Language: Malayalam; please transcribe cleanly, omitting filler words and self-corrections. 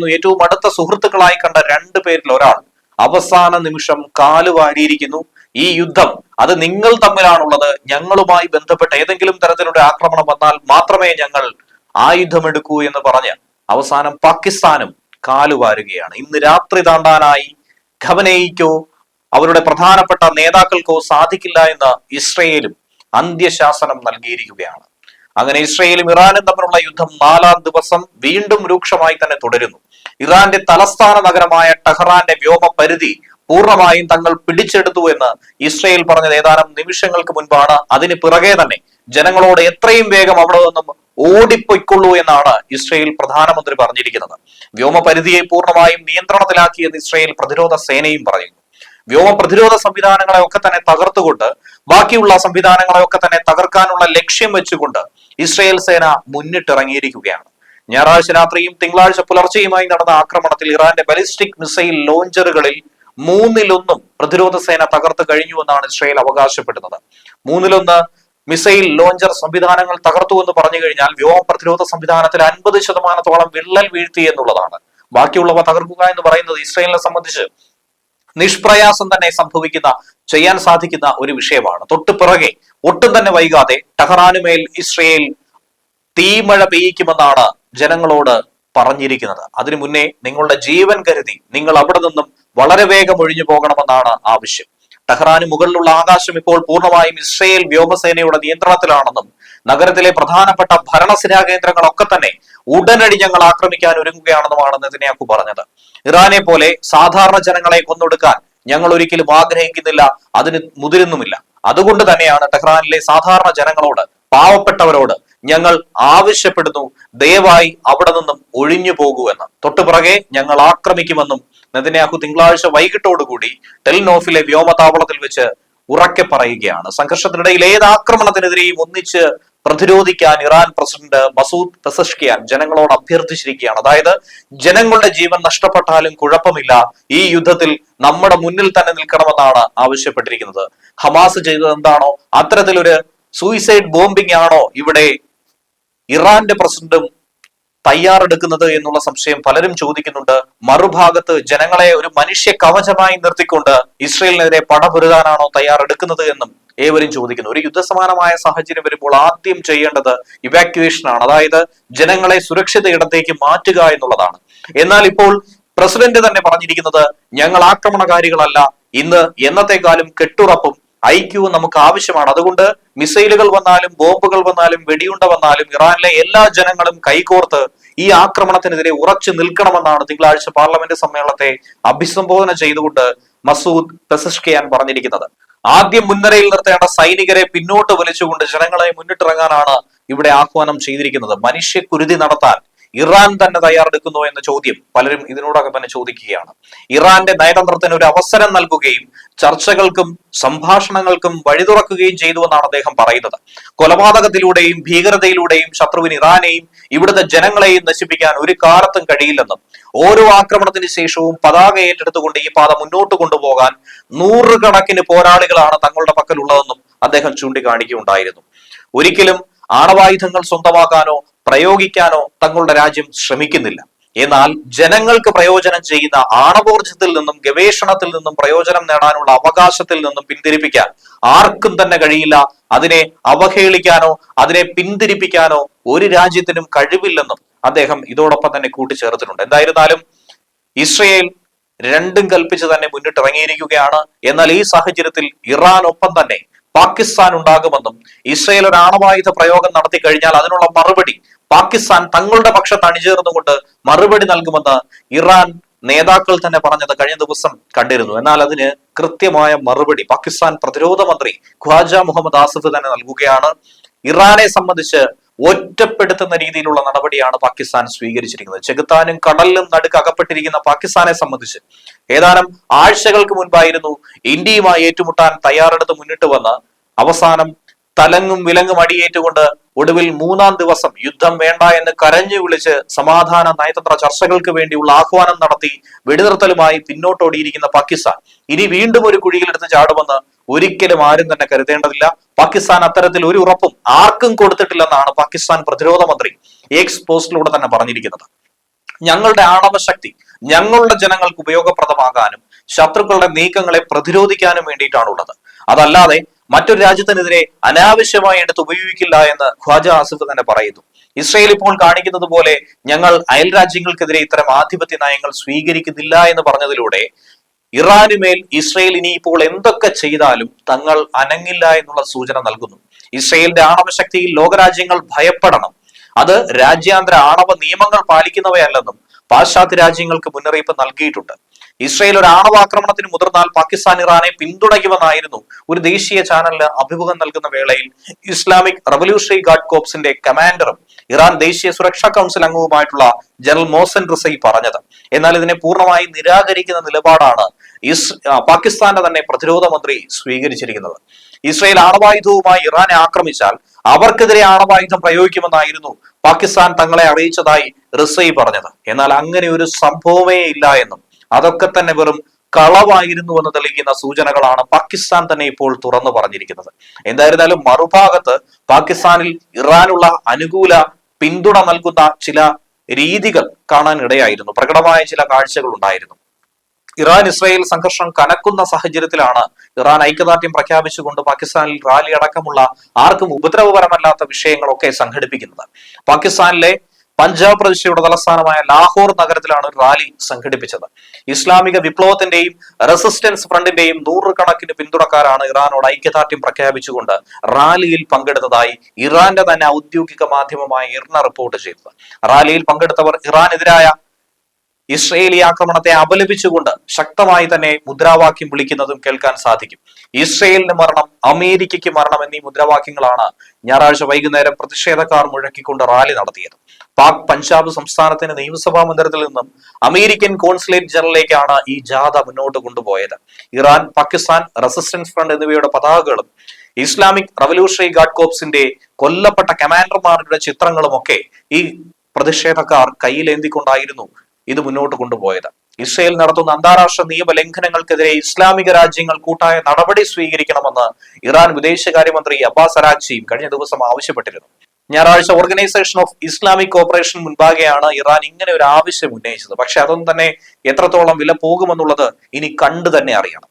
ഏറ്റവും അടുത്ത സുഹൃത്തുക്കളായി കണ്ട രണ്ടു പേരിൽ ഒരാൾ അവസാന നിമിഷം കാലുവാരിയിരിക്കുന്നു. ഈ യുദ്ധം അത് നിങ്ങൾ തമ്മിലാണുള്ളത്, ഞങ്ങളുമായി ബന്ധപ്പെട്ട ഏതെങ്കിലും തരത്തിലുള്ള ആക്രമണം വന്നാൽ മാത്രമേ ഞങ്ങൾ ആയുധമെടുക്കൂ എന്ന് പറഞ്ഞ് അവസാനം പാകിസ്ഥാനും കാലുവാരുകയാണ്. ഇന്ന് രാത്രി താണ്ടാനായി ഖമനേയിക്കോ അവരുടെ പ്രധാനപ്പെട്ട നേതാക്കൾക്കോ സാധിക്കില്ല എന്ന് ഇസ്രയേലും അന്ത്യശാസനം നൽകിയിരിക്കുകയാണ്. അങ്ങനെ ഇസ്രയേലും ഇറാനും തമ്മിലുള്ള യുദ്ധം 4-ാം ദിവസം വീണ്ടും രൂക്ഷമായി തന്നെ തുടരുന്നു. ഇറാന്റെ തലസ്ഥാന നഗരമായ ടെഹ്റാന്റെ വ്യോമ പരിധി പൂർണ്ണമായും തങ്ങൾ പിടിച്ചെടുത്തു എന്ന് ഇസ്രയേൽ പറഞ്ഞത് ഏതാനും നിമിഷങ്ങൾക്ക് മുൻപാണ്. അതിന് പിറകെ തന്നെ ജനങ്ങളോട് എത്രയും വേഗം അവിടെ നിന്നും ഓടിപ്പൊയ്ക്കൊള്ളൂ എന്നാണ് ഇസ്രയേൽ പ്രധാനമന്ത്രി പറഞ്ഞിരിക്കുന്നത്. വ്യോമ പരിധിയെ പൂർണ്ണമായും നിയന്ത്രണത്തിലാക്കിയെന്ന് ഇസ്രയേൽ പ്രതിരോധ സേനയും പറയുന്നു. വ്യോമ പ്രതിരോധ സംവിധാനങ്ങളെ ഒക്കെ തന്നെ തകർത്തുകൊണ്ട് ബാക്കിയുള്ള സംവിധാനങ്ങളെ ഒക്കെ തന്നെ തകർക്കാനുള്ള ലക്ഷ്യം വെച്ചുകൊണ്ട് ഇസ്രയേൽ സേന മുന്നിട്ടിറങ്ങിയിരിക്കുകയാണ്. ഞായറാഴ്ച രാത്രിയും തിങ്കളാഴ്ച പുലർച്ചെയുമായി നടന്ന ആക്രമണത്തിൽ ഇറാന്റെ ബാലിസ്റ്റിക് മിസൈൽ ലോഞ്ചറുകളിൽ 1/3 പ്രതിരോധ സേന തകർത്ത് കഴിഞ്ഞുവെന്നാണ് ഇസ്രയേൽ അവകാശപ്പെടുന്നത്. 1/3 മിസൈൽ ലോഞ്ചർ സംവിധാനങ്ങൾ തകർത്തു എന്ന് പറഞ്ഞു കഴിഞ്ഞാൽ വ്യോമ പ്രതിരോധ സംവിധാനത്തിൽ 50% വിള്ളൽ വീഴ്ത്തി എന്നുള്ളതാണ്. ബാക്കിയുള്ളവ തകർക്കുക എന്ന് പറയുന്നത് ഇസ്രയേലിനെ സംബന്ധിച്ച് നിഷ്പ്രയാസം തന്നെ ചെയ്യാൻ സാധിക്കുന്ന ഒരു വിഷയമാണ്. തൊട്ടു പിറകെ ഒട്ടും തന്നെ വൈകാതെ ടെഹ്റാനുമേൽ ഇസ്രയേൽ തീമഴ പെയ്യിക്കുമെന്നാണ് ജനങ്ങളോട് പറഞ്ഞിരിക്കുന്നത്. അതിനു മുന്നേ നിങ്ങളുടെ ജീവൻ കരുതി നിങ്ങൾ അവിടെ നിന്നും വളരെ വേഗം ഒഴിഞ്ഞു പോകണമെന്നാണ് ആവശ്യം. ടെഹ്റാന് മുകളിലുള്ള ആകാശം ഇപ്പോൾ പൂർണ്ണമായും ഇസ്രയേൽ വ്യോമസേനയുടെ നിയന്ത്രണത്തിലാണെന്നും നഗരത്തിലെ പ്രധാനപ്പെട്ട ഭരണസിരാ കേന്ദ്രങ്ങളൊക്കെ തന്നെ ഉടനടി ഞങ്ങൾ ആക്രമിക്കാൻ ഒരുങ്ങുകയാണെന്നുമാണ് നെതന്യാഹു പറഞ്ഞത്. ഇറാനെ പോലെ സാധാരണ ജനങ്ങളെ കൊന്നൊടുക്കാൻ ഞങ്ങൾ ഒരിക്കലും ആഗ്രഹിക്കുന്നില്ല, അതിന് മുതിരുന്നുമില്ല. അതുകൊണ്ട് തന്നെയാണ് ടെഹ്റാനിലെ സാധാരണ ജനങ്ങളോട്, പാവപ്പെട്ടവരോട് ഞങ്ങൾ ആവശ്യപ്പെടുന്നു, ദയവായി അവിടെ നിന്നും ഒഴിഞ്ഞു പോകൂവെന്ന്. തൊട്ടുപിറകെ ഞങ്ങൾ ആക്രമിക്കുമെന്നും നെതന്യാഹു തിങ്കളാഴ്ച വൈകിട്ടോടുകൂടി ടെൽനോഫിലെ വ്യോമതാവളത്തിൽ വെച്ച് ഉറക്കെ പറയുകയാണ്. സംഘർഷത്തിനിടയിൽ ഏത് ആക്രമണത്തിനെതിരെയും ഒന്നിച്ച് പ്രതിരോധിക്കാൻ ഇറാൻ പ്രസിഡന്റ് മസൂദ് പെസഷ്കിയാൻ ജനങ്ങളോട് അഭ്യർത്ഥിച്ചിരിക്കുകയാണ്. അതായത് ജനങ്ങളുടെ ജീവൻ നഷ്ടപ്പെട്ടാലും കുഴപ്പമില്ല, ഈ യുദ്ധത്തിൽ നമ്മുടെ മുന്നിൽ തന്നെ നിൽക്കണമെന്നാണ് ആവശ്യപ്പെട്ടിരിക്കുന്നത്. ഹമാസ് ചെയ്തത് എന്താണോ അത്തരത്തിലൊരു സൂയിസൈഡ് ബോംബിംഗ് ആണോ ഇവിടെ ഇറാന്റെ പ്രസിഡന്റും തയ്യാറെടുക്കുന്നത് എന്നുള്ള സംശയം പലരും ചോദിക്കുന്നുണ്ട്. മറുഭാഗത്ത് ജനങ്ങളെ ഒരു മനുഷ്യ കവചമായി നിർത്തിക്കൊണ്ട് ഇസ്രയേലിനെതിരെ പടപൊരുതാനാണോ തയ്യാറെടുക്കുന്നത് എന്നും ഏവരും ചോദിക്കുന്നു. ഒരു യുദ്ധസമാനമായ സാഹചര്യം വരുമ്പോൾ ആദ്യം ചെയ്യേണ്ടത് ഇവാക്യുവേഷൻ ആണ്, അതായത് ജനങ്ങളെ സുരക്ഷിത ഇടത്തേക്ക് മാറ്റുക എന്നുള്ളതാണ്. എന്നാൽ ഇപ്പോൾ പ്രസിഡന്റ് തന്നെ പറഞ്ഞിരിക്കുന്നത് ഞങ്ങൾ ആക്രമണകാരികളല്ല, ഇന്ന് എന്നത്തെക്കാളും കെട്ടുറപ്പും ഐക്യവും നമുക്ക് ആവശ്യമാണ്. അതുകൊണ്ട് മിസൈലുകൾ വന്നാലും ബോംബുകൾ വന്നാലും വെടിയുണ്ട വന്നാലും ഇറാനിലെ എല്ലാ ജനങ്ങളും കൈകോർത്ത് ഈ ആക്രമണത്തിനെതിരെ ഉറച്ചു നിൽക്കണമെന്നാണ് തിങ്കളാഴ്ച പാർലമെന്റ് സമ്മേളനത്തെ അഭിസംബോധന ചെയ്തുകൊണ്ട് മസൂദ് പെസഷ്കിയാൻ പറഞ്ഞിരിക്കുന്നത്. ആദ്യം മുൻനിരയിൽ നിർത്തേണ്ട സൈനികരെ പിന്നോട്ട് വലിച്ചുകൊണ്ട് ജനങ്ങളെ മുന്നിട്ടിറങ്ങാനാണ് ഇവിടെ ആഹ്വാനം ചെയ്തിരിക്കുന്നത്. മനുഷ്യക്കുരുതി നടത്താൻ ഇറാൻ തന്നെ തയ്യാറെടുക്കുന്നു എന്ന ചോദ്യം പലരും ഇതിനോടകം തന്നെ ചോദിക്കുകയാണ്. ഇറാന്റെ നയതന്ത്രത്തിന് ഒരു അവസരം നൽകുകയും ചർച്ചകൾക്കും സംഭാഷണങ്ങൾക്കും വഴി തുറക്കുകയും ചെയ്തുവെന്നാണ് അദ്ദേഹം പറയുന്നത്. കൊലപാതകത്തിലൂടെയും ഭീകരതയിലൂടെയും ശത്രുവിന് ഇറാനെയും ഇവിടുത്തെ ജനങ്ങളെയും നശിപ്പിക്കാൻ ഒരു കാലത്തും കഴിയില്ലെന്നും ഓരോ ആക്രമണത്തിന് ശേഷവും പതാക ഏറ്റെടുത്തുകൊണ്ട് ഈ പാത മുന്നോട്ട് കൊണ്ടുപോകാൻ 100 കണക്കിന് പോരാളികളാണ് തങ്ങളുടെ പക്കലുള്ളതെന്നും അദ്ദേഹം ചൂണ്ടിക്കാണിക്കുകയുണ്ടായിരുന്നു. ഒരിക്കലും ആണവായുധങ്ങൾ സ്വന്തമാക്കാനോ പ്രയോഗിക്കാനോ തങ്ങളുടെ രാജ്യം ശ്രമിക്കുന്നില്ല. എന്നാൽ ജനങ്ങൾക്ക് പ്രയോജനം ചെയ്യുന്ന ആണവോർജത്തിൽ നിന്നും ഗവേഷണത്തിൽ നിന്നും പ്രയോജനം നേടാനുള്ള അവകാശത്തിൽ നിന്നും പിന്തിരിപ്പിക്കാൻ ആർക്കും തന്നെ കഴിയില്ല. അതിനെ അവഹേളിക്കാനോ അതിനെ പിന്തിരിപ്പിക്കാനോ ഒരു രാജ്യത്തിനും കഴിവില്ലെന്നും അദ്ദേഹം ഇതോടൊപ്പം തന്നെ കൂട്ടിച്ചേർത്തിട്ടുണ്ട്. എന്തായിരുന്നാലും ഇസ്രയേൽ രണ്ടും കൽപ്പിച്ച് തന്നെ മുന്നിട്ടിറങ്ങിയിരിക്കുകയാണ്. എന്നാൽ ഈ സാഹചര്യത്തിൽ ഇറാനൊപ്പം തന്നെ പാകിസ്ഥാൻ ഉണ്ടാകുമെന്നും ഇസ്രയേൽ ഒരു ആണവായുധ പ്രയോഗം നടത്തി കഴിഞ്ഞാൽ അതിനുള്ള മറുപടി പാകിസ്ഥാൻ തങ്ങളുടെ പക്ഷത്ത് അണിചേർന്നുകൊണ്ട് മറുപടി നൽകുമെന്ന് ഇറാൻ നേതാക്കൾ തന്നെ പറഞ്ഞത് കഴിഞ്ഞ ദിവസം കണ്ടിരുന്നു. എന്നാൽ അതിന് കൃത്യമായ മറുപടി പാകിസ്ഥാൻ പ്രതിരോധ മന്ത്രി ഖ്വാജ മുഹമ്മദ് ആസിഫ് തന്നെ നൽകുകയാണ്. ഇറാനെ സംബന്ധിച്ച് ഒറ്റപ്പെടുത്തുന്ന രീതിയിലുള്ള നടപടിയാണ് പാകിസ്ഥാൻ സ്വീകരിച്ചിരിക്കുന്നത്. ചെകുത്താനും കടലിലും നടുക്ക് അകപ്പെട്ടിരിക്കുന്ന പാകിസ്ഥാനെ സംബന്ധിച്ച് ഏതാനും ആഴ്ചകൾക്ക് മുൻപായിരുന്നു ഇന്ത്യയുമായി ഏറ്റുമുട്ടാൻ തയ്യാറെടുത്ത് മുന്നിട്ട് വന്ന് അവസാനം തലങ്ങും വിലങ്ങും അടിയേറ്റുകൊണ്ട് ഒടുവിൽ 3-ാം ദിവസം യുദ്ധം വേണ്ട എന്ന് കരഞ്ഞു വിളിച്ച് സമാധാന നയതന്ത്ര ചർച്ചകൾക്ക് വേണ്ടിയുള്ള ആഹ്വാനം നടത്തി വെടിനിർത്തലുമായി പിന്നോട്ടോടിയിരിക്കുന്ന പാകിസ്ഥാൻ ഇനി വീണ്ടും ഒരു കുഴിയിലെടുത്ത് ചാടുമെന്ന് ഒരിക്കലും ആരും തന്നെ കരുതേണ്ടതില്ല. പാകിസ്ഥാൻ അത്തരത്തിൽ ഒരു ഉറപ്പും ആർക്കും കൊടുത്തിട്ടില്ലെന്നാണ് പാകിസ്ഥാൻ പ്രതിരോധ മന്ത്രി എക്സ് പോസ്റ്റിലൂടെ തന്നെ പറഞ്ഞിരിക്കുന്നത്. ഞങ്ങളുടെ ആണവശക്തി ഞങ്ങളുടെ ജനങ്ങൾക്ക് ഉപയോഗപ്രദമാകാനും ശത്രുക്കളുടെ നീക്കങ്ങളെ പ്രതിരോധിക്കാനും വേണ്ടിയിട്ടാണുള്ളത്. അതല്ലാതെ മറ്റൊരു രാജ്യത്തിനെതിരെ അനാവശ്യമായി എടുത്ത് ഉപയോഗിക്കില്ല എന്ന് ഖ്വാജ ആസിഫ് തന്നെ പറയുന്നു. ഇസ്രയേൽ ഇപ്പോൾ കാണിക്കുന്നത് പോലെ ഞങ്ങൾ അയൽ രാജ്യങ്ങൾക്കെതിരെ ഇത്തരം ആധിപത്യ നയങ്ങൾ സ്വീകരിക്കുന്നില്ല എന്ന് പറഞ്ഞതിലൂടെ ഇറാനുമേൽ ഇസ്രയേൽ ഇനിയിപ്പോൾ എന്തൊക്കെ ചെയ്താലും തങ്ങൾ അനങ്ങില്ല എന്നുള്ള സൂചന നൽകുന്നു. ഇസ്രയേലിന്റെ ആണവശക്തിയിൽ ലോകരാജ്യങ്ങൾ ഭയപ്പെടണം. അത് രാജ്യാന്തര ആണവ നിയമങ്ങൾ പാലിക്കുന്നവയല്ലെന്നും പാശ്ചാത്യ രാജ്യങ്ങൾക്ക് മുന്നറിയിപ്പ് നൽകിയിട്ടുണ്ട്. ഇസ്രയേൽ ഒരു ആണവാക്രമണത്തിന് മുതിർന്നാൽ പാകിസ്ഥാൻ ഇറാനെ പിന്തുണയ്ക്കുമെന്നായിരുന്നു ഒരു ദേശീയ ചാനലിന് അഭിമുഖം നൽകുന്ന വേളയിൽ ഇസ്ലാമിക് റവല്യൂഷണറി ഗാർഡ് കോപ്സിന്റെ കമാൻഡറും ഇറാൻ ദേശീയ സുരക്ഷാ കൗൺസിൽ അംഗവുമായിട്ടുള്ള ജനറൽ മോസൻ റിസൈ പറഞ്ഞത്. എന്നാൽ ഇതിനെ പൂർണ്ണമായി നിരാകരിക്കുന്ന നിലപാടാണ് പാകിസ്ഥാന്റെ തന്നെ പ്രതിരോധ മന്ത്രി സ്വീകരിച്ചിരിക്കുന്നത്. ഇസ്രയേൽ ആണവായുധവുമായി ഇറാനെ ആക്രമിച്ചാൽ അവർക്കെതിരെ ആണവായുധം പ്രയോഗിക്കുമെന്നായിരുന്നു പാകിസ്ഥാൻ തങ്ങളെ അറിയിച്ചതായി റിസൈ പറഞ്ഞത്. എന്നാൽ അങ്ങനെ ഒരു സംഭവമേ ഇല്ല എന്നും അതൊക്കെ തന്നെ വെറും കളവായിരുന്നു എന്ന് തെളിയിക്കുന്ന സൂചനകളാണ് പാകിസ്ഥാൻ തന്നെ ഇപ്പോൾ തുറന്നു പറഞ്ഞിരിക്കുന്നത്. എന്തായിരുന്നാലും മറുഭാഗത്ത് പാകിസ്ഥാനിൽ ഇറാനുള്ള അനുകൂല പിന്തുണ നൽകുന്ന ചില രീതികൾ കാണാൻ ഇടയായിരുന്നു. പ്രകടമായ ചില കാഴ്ചകൾ ഉണ്ടായിരുന്നു. ഇറാൻ ഇസ്രായേൽ സംഘർഷം കനക്കുന്ന സാഹചര്യത്തിലാണ് ഇറാൻ ഐക്യദാർഢ്യം പ്രഖ്യാപിച്ചുകൊണ്ട് പാകിസ്ഥാനിൽ റാലി അടക്കമുള്ള ആർക്കും ഉപദ്രവപരമല്ലാത്ത വിഷയങ്ങളൊക്കെ സംഘടിപ്പിക്കുന്നത്. പാകിസ്ഥാനിലെ പഞ്ചാബ് പ്രവിശ്യയുടെ തലസ്ഥാനമായ ലാഹോർ നഗരത്തിലാണ് റാലി സംഘടിപ്പിച്ചത്. ഇസ്ലാമിക വിപ്ലവത്തിന്റെയും റെസിസ്റ്റൻസ് ഫ്രണ്ടിന്റെയും നൂറുകണക്കിന് പിന്തുണക്കാരാണ് ഇറാനോട് ഐക്യദാർഢ്യം പ്രഖ്യാപിച്ചുകൊണ്ട് റാലിയിൽ പങ്കെടുത്തതായി ഇറാന്റെ തന്നെ ഔദ്യോഗിക മാധ്യമമായ ഇർന റിപ്പോർട്ട് ചെയ്തത്. റാലിയിൽ പങ്കെടുത്തവർ ഇറാനെതിരായ ഇസ്രയേലി ആക്രമണത്തെ അപലപിച്ചുകൊണ്ട് ശക്തമായി തന്നെ മുദ്രാവാക്യം വിളിക്കുന്നതും കേൾക്കാൻ സാധിക്കും. ഇസ്രയേലിന് മരണം, അമേരിക്കയ്ക്ക് മരണം എന്നീ മുദ്രാവാക്യങ്ങളാണ് ഞായറാഴ്ച വൈകുന്നേരം പ്രതിഷേധക്കാർ മുഴക്കിക്കൊണ്ട് റാലി നടത്തിയത്. പാക് പഞ്ചാബ് സംസ്ഥാനത്തിന്റെ നിയമസഭാ മന്ദിരത്തിൽ നിന്നും അമേരിക്കൻ കോൺസുലേറ്റ് ജനറലിലേക്കാണ് ഈ ജാഥ മുന്നോട്ട് കൊണ്ടുപോയത്. ഇറാൻ, പാകിസ്ഥാൻ, റെസിസ്റ്റൻസ് ഫ്രണ്ട് എന്നിവയുടെ പതാകകളും ഇസ്ലാമിക് റവല്യൂഷണറി ഗാർഡ് കോപ്സിന്റെ കൊല്ലപ്പെട്ട കമാൻഡർമാരുടെ ചിത്രങ്ങളുമൊക്കെ ഈ പ്രതിഷേധക്കാർ കയ്യിലേന്തിക്കൊണ്ടായിരുന്നു ഇത് മുന്നോട്ട് കൊണ്ടുപോയത്. ഇസ്രയേൽ നടത്തുന്ന അന്താരാഷ്ട്ര നിയമ ലംഘനങ്ങൾക്കെതിരെ ഇസ്ലാമിക രാജ്യങ്ങൾ കൂട്ടായ നടപടി സ്വീകരിക്കണമെന്ന് ഇറാൻ വിദേശകാര്യമന്ത്രി അബ്ബാസ് അരാഗ്ചിയും കഴിഞ്ഞ ദിവസം ആവശ്യപ്പെട്ടിരുന്നു. ഞായറാഴ്ച ഓർഗനൈസേഷൻ ഓഫ് ഇസ്ലാമിക് കോപ്പറേഷൻ മുൻപാകെയാണ് ഇറാൻ ഇങ്ങനെ ഒരു ആവശ്യം ഉന്നയിച്ചത്. പക്ഷെ അതൊന്നും തന്നെ എത്രത്തോളം വില പോകുമെന്നുള്ളത് ഇനി കണ്ടു തന്നെ അറിയണം.